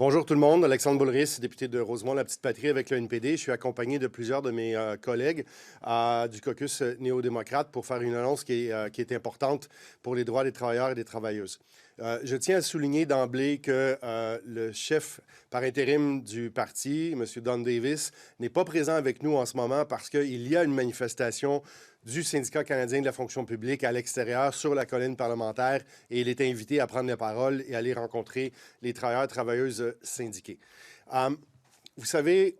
Bonjour tout le monde, Alexandre Boulerice, député de Rosemont-la-Petite-Patrie avec le NPD. Je suis accompagné de plusieurs de mes collègues du caucus néo-démocrate pour faire une annonce qui est importante pour les droits des travailleurs et des travailleuses. Je tiens à souligner d'emblée que le chef par intérim du parti, M. Don Davis, n'est pas présent avec nous en ce moment parce qu'il y a une manifestation du syndicat canadien de la fonction publique à l'extérieur sur la colline parlementaire et il est invité à prendre la parole et aller rencontrer les travailleurs et travailleuses syndiqués. Vous savez,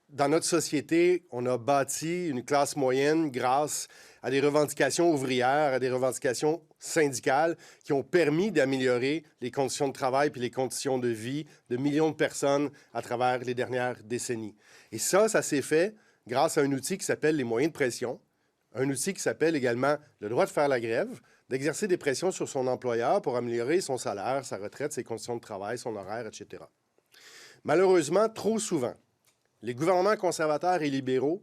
dans notre société, on a bâti une classe moyenne grâce à des revendications ouvrières, à des revendications syndicales qui ont permis d'améliorer les conditions de travail et les conditions de vie de millions de personnes à travers les dernières décennies. Et ça s'est fait grâce à un outil qui s'appelle les moyens de pression, un outil qui s'appelle également le droit de faire la grève, d'exercer des pressions sur son employeur pour améliorer son salaire, sa retraite, ses conditions de travail, son horaire, etc. Malheureusement, trop souvent, les gouvernements conservateurs et libéraux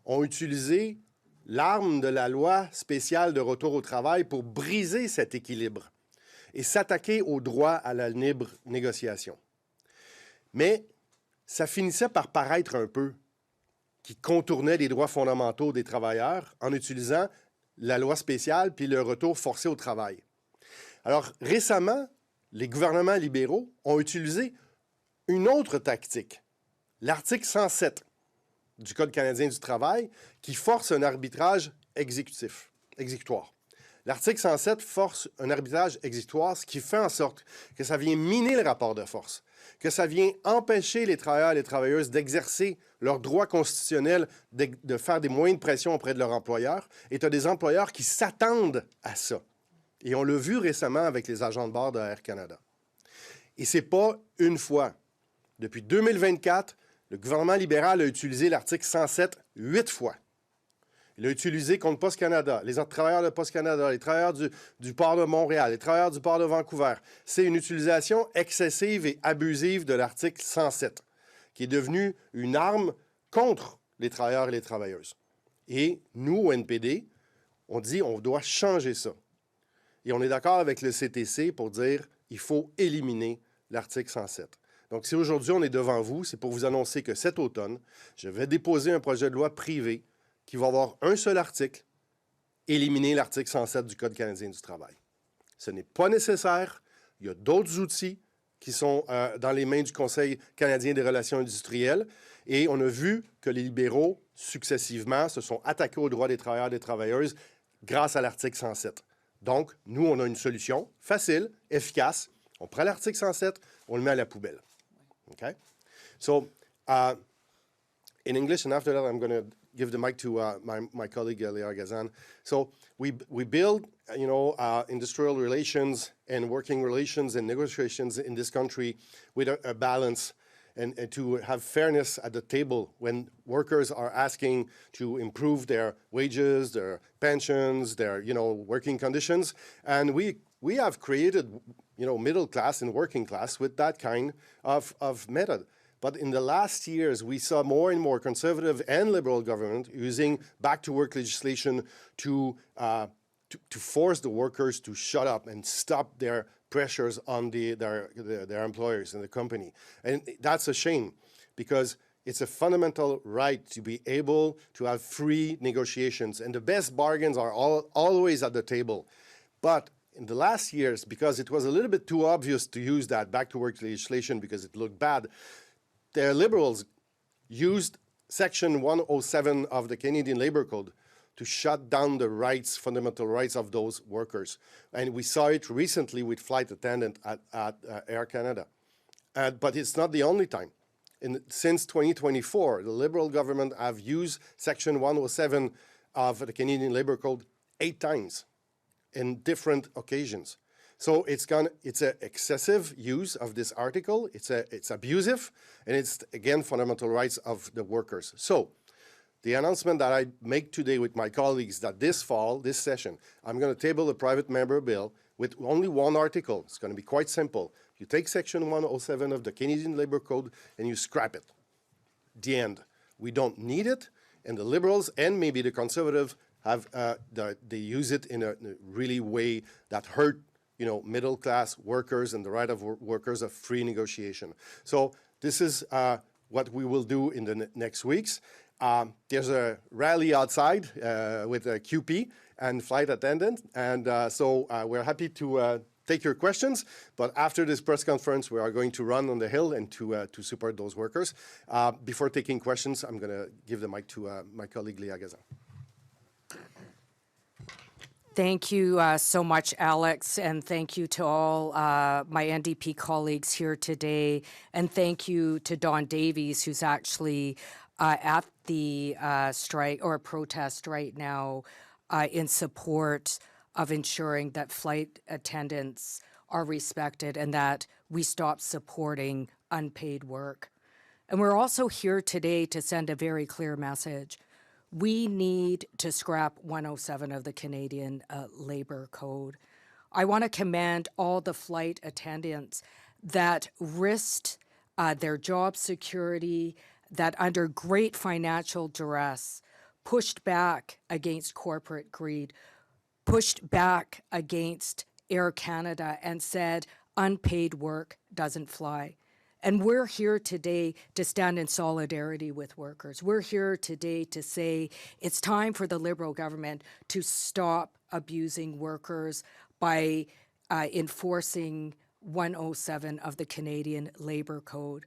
ont utilisé l'arme de la loi spéciale de retour au travail pour briser cet équilibre et s'attaquer au droit à la libre négociation. Mais ça finissait par paraître un peu qui contournait les droits fondamentaux des travailleurs en utilisant la loi spéciale puis le retour forcé au travail. Alors, récemment, les gouvernements libéraux ont utilisé une autre tactique, l'article 107 du Code canadien du travail, qui force un arbitrage exécutoire. L'article 107 force un arbitrage exécutoire, ce qui fait en sorte que ça vient miner le rapport de force, que ça vient empêcher les travailleurs et les travailleuses d'exercer leur droit constitutionnel de faire des moyens de pression auprès de leur employeur, et tu as des employeurs qui s'attendent à ça. Et on l'a vu récemment avec les agents de bord de Air Canada. Et ce n'est pas une fois. Depuis 2024, le gouvernement libéral a utilisé l'article 107 8 fois. Il a utilisé contre Poste Canada, les travailleurs de Poste Canada, les travailleurs du port de Montréal, les travailleurs du port de Vancouver. C'est une utilisation excessive et abusive de l'article 107, qui est devenu une arme contre les travailleurs et les travailleuses. Et nous, au NPD, on dit on doit changer ça. Et on est d'accord avec le CTC pour dire qu'il faut éliminer l'article 107. Donc, si aujourd'hui on est devant vous, c'est pour vous annoncer que cet automne, je vais déposer un projet de loi privé qui va avoir un seul article, éliminer l'article 107 du Code canadien du travail. Ce n'est pas nécessaire. Il y a d'autres outils qui sont dans les mains du Conseil canadien des relations industrielles. Et on a vu que les libéraux, successivement, se sont attaqués aux droits des travailleurs et des travailleuses grâce à l'article 107. Donc, nous, on a une solution facile, efficace. On prend l'article 107, on le met à la poubelle. Okay? So, in English, and after that, I'm going to give the mic to my colleague, Leah Gazan. So, we build, industrial relations and working relations and negotiations in this country with a balance and to have fairness at the table when workers are asking to improve their wages, their pensions, their, working conditions. And we have created, middle class and working class with that kind of method. But in the last years, we saw more and more conservative and liberal government using back-to-work legislation to force the workers to shut up and stop their pressures on their employers and the company. And that's a shame because it's a fundamental right to be able to have free negotiations. And the best bargains are always at the table. But in the last years, because it was a little bit too obvious to use that back-to-work legislation because it looked bad, the Liberals used Section 107 of the Canadian Labour Code to shut down the rights, fundamental rights of those workers. And we saw it recently with flight attendant at Air Canada. But it's not the only time. Since 2024, the Liberal government have used Section 107 of the Canadian Labour Code 8 times in different occasions. So it's an excessive use of this article, it's abusive, and it's, again, fundamental rights of the workers. So the announcement that I make today with my colleagues that this fall, this session, I'm going to table a private member bill with only one article. It's going to be quite simple. You take Section 107 of the Canadian Labour Code and you scrap it. The end. We don't need it, and the Liberals and maybe the Conservatives have they use it in a really way that hurt middle-class workers and the right of workers of free negotiation. So this is what we will do in the next weeks. There's a rally outside with a QP and flight attendant, and so we're happy to take your questions, but after this press conference, we are going to run on the Hill and to support those workers. Before taking questions, I'm going to give the mic to my colleague, Leah Gazan. Thank you so much, Alex, and thank you to all my NDP colleagues here today, and thank you to Don Davies, who's actually at the strike or protest right now in support of ensuring that flight attendants are respected and that we stop supporting unpaid work. And we're also here today to send a very clear message. We need to scrap 107 of the Canadian Labour Code. I want to commend all the flight attendants that risked their job security, that under great financial duress, pushed back against corporate greed, pushed back against Air Canada and said unpaid work doesn't fly. And we're here today to stand in solidarity with workers. We're here today to say it's time for the Liberal government to stop abusing workers by enforcing 107 of the Canadian Labour Code.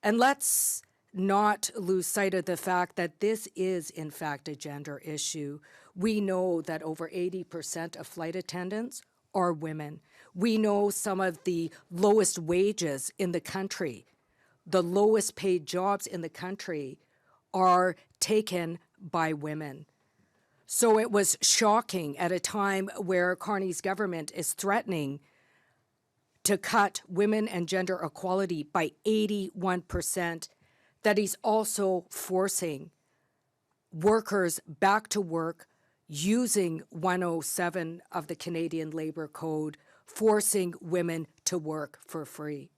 And let's not lose sight of the fact that this is, in fact, a gender issue. We know that over 80% of flight attendants are women. We know some of the lowest wages in the country, the lowest paid jobs in the country are taken by women. So it was shocking at a time where Carney's government is threatening to cut women and gender equality by 81%, that he's also forcing workers back to work using 107 of the Canadian Labour Code, forcing women to work for free.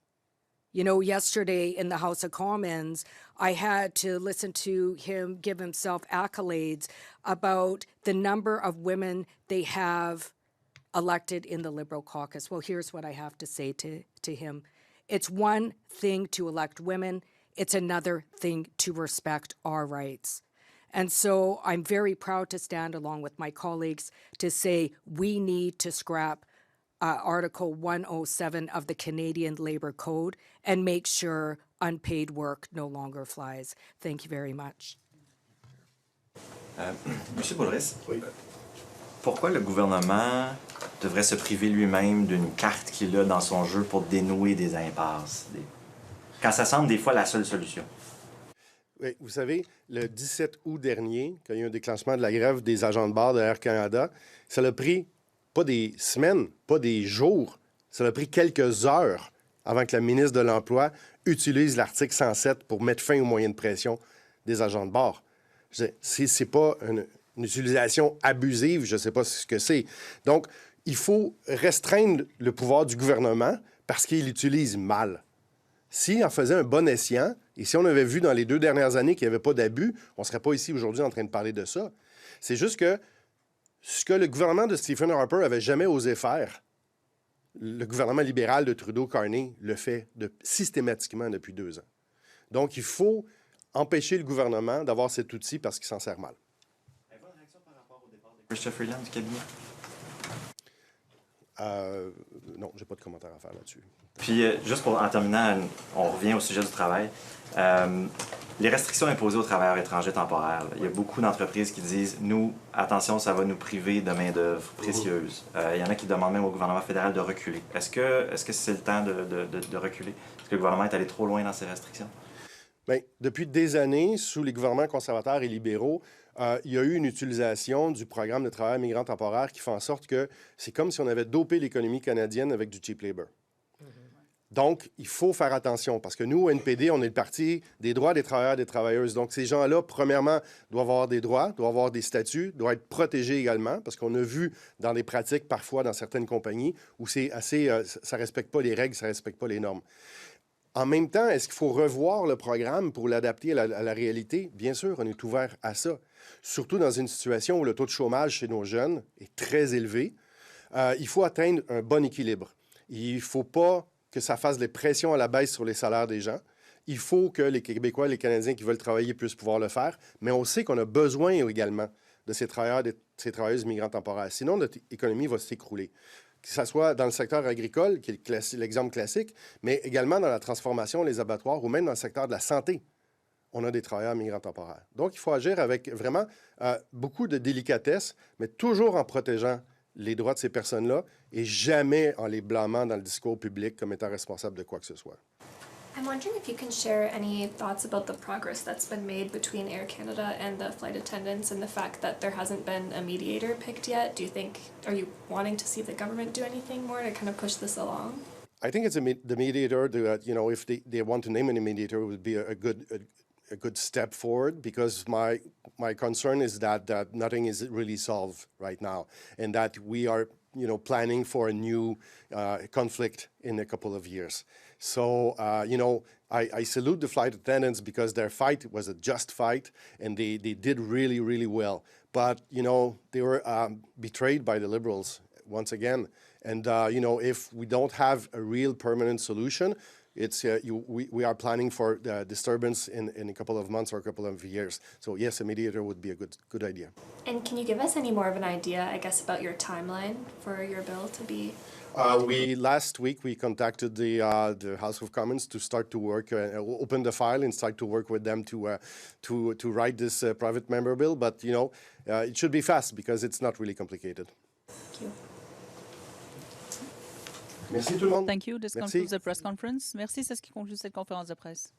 You know, yesterday in the House of Commons, I had to listen to him give himself accolades about the number of women they have elected in the Liberal caucus. Well, here's what I have to say to him. It's one thing to elect women. It's another thing to respect our rights. And so I'm very proud to stand along with my colleagues to say we need to scrap Article 107 of the Canadian Labour Code and make sure unpaid work no longer flies. Thank you very much. Monsieur Boulerice, oui. Pourquoi le gouvernement devrait se priver lui-même d'une carte qu'il a dans son jeu pour dénouer des impasses, quand ça semble des fois la seule solution? Oui, vous savez, le 17 août dernier, quand il y a eu un déclenchement de la grève des agents de bord de Air Canada, ça a pris pas des semaines, pas des jours, ça a pris quelques heures avant que la ministre de l'Emploi utilise l'article 107 pour mettre fin aux moyens de pression des agents de bord. C'est pas une utilisation abusive, je ne sais pas ce que c'est. Donc, il faut restreindre le pouvoir du gouvernement parce qu'il l'utilise mal. Si on faisait un bon escient, et si on avait vu dans les 2 dernières années qu'il n'y avait pas d'abus, on ne serait pas ici aujourd'hui en train de parler de ça. C'est juste que ce que le gouvernement de Stephen Harper n'avait jamais osé faire, le gouvernement libéral de Trudeau-Carney le fait systématiquement depuis 2 ans. Donc, il faut empêcher le gouvernement d'avoir cet outil parce qu'il s'en sert mal. Avez-vous une réaction par rapport au départ de Christopher Freeland du cabinet? Non, j'ai pas de commentaire à faire là-dessus. Puis, juste en terminant, on revient au sujet du travail. Les restrictions imposées aux travailleurs étrangers temporaires, il y a beaucoup d'entreprises qui disent « Nous, attention, ça va nous priver de main-d'œuvre précieuse. » Il y en a qui demandent même au gouvernement fédéral de reculer. Est-ce que c'est le temps de reculer? Est-ce que le gouvernement est allé trop loin dans ses restrictions? Bien, depuis des années, sous les gouvernements conservateurs et libéraux, il y a eu une utilisation du programme de travail migrant temporaire qui fait en sorte que c'est comme si on avait dopé l'économie canadienne avec du cheap labor. Donc, il faut faire attention parce que nous, au NPD, on est le parti des droits des travailleurs et des travailleuses. Donc, ces gens-là, premièrement, doivent avoir des droits, doivent avoir des statuts, doivent être protégés également parce qu'on a vu dans des pratiques, parfois, dans certaines compagnies, où c'est assez, ça ne respecte pas les règles, ça ne respecte pas les normes. En même temps, est-ce qu'il faut revoir le programme pour l'adapter à la réalité? Bien sûr, on est ouvert à ça. Surtout dans une situation où le taux de chômage chez nos jeunes est très élevé. il faut atteindre un bon équilibre. Il ne faut pas que ça fasse des pressions à la baisse sur les salaires des gens. Il faut que les Québécois et les Canadiens qui veulent travailler puissent pouvoir le faire, mais on sait qu'on a besoin également de ces travailleurs, de ces travailleuses migrants temporaires. Sinon, notre économie va s'écrouler. Que ce soit dans le secteur agricole, qui est l'exemple classique, mais également dans la transformation, les abattoirs, ou même dans le secteur de la santé. On a des travailleurs migrants temporaires. Donc, il faut agir avec vraiment beaucoup de délicatesse, mais toujours en protégeant les droits de ces personnes-là et jamais en les blâmant dans le discours public comme étant responsables de quoi que ce soit. I'm wondering if you can share any thoughts about the progress that's been made between Air Canada and the flight attendants and the fact that there hasn't been a mediator picked yet. Are you wanting to see the government do anything more to kind of push this along? I think it's the mediator that, if they want to name any mediator, it would be a good step forward, because my concern is that nothing is really solved right now, and that we are planning for a new conflict in a couple of years. So I salute the flight attendants because their fight was a just fight, and they did really, really well. But they were betrayed by the Liberals once again, and if we don't have a real permanent solution, we are planning for disturbance in a couple of months or a couple of years. So yes, a mediator would be a good idea. And can you give us any more of an idea, I guess, about your timeline for your bill to be? Last week we contacted the House of Commons to start to work, open the file and start to work with them to write this private member bill. But it should be fast because it's not really complicated. Thank you. Merci tout le monde. Thank you. This Merci. concludes the press conference. Merci, c'est ce qui conclut cette conférence de presse.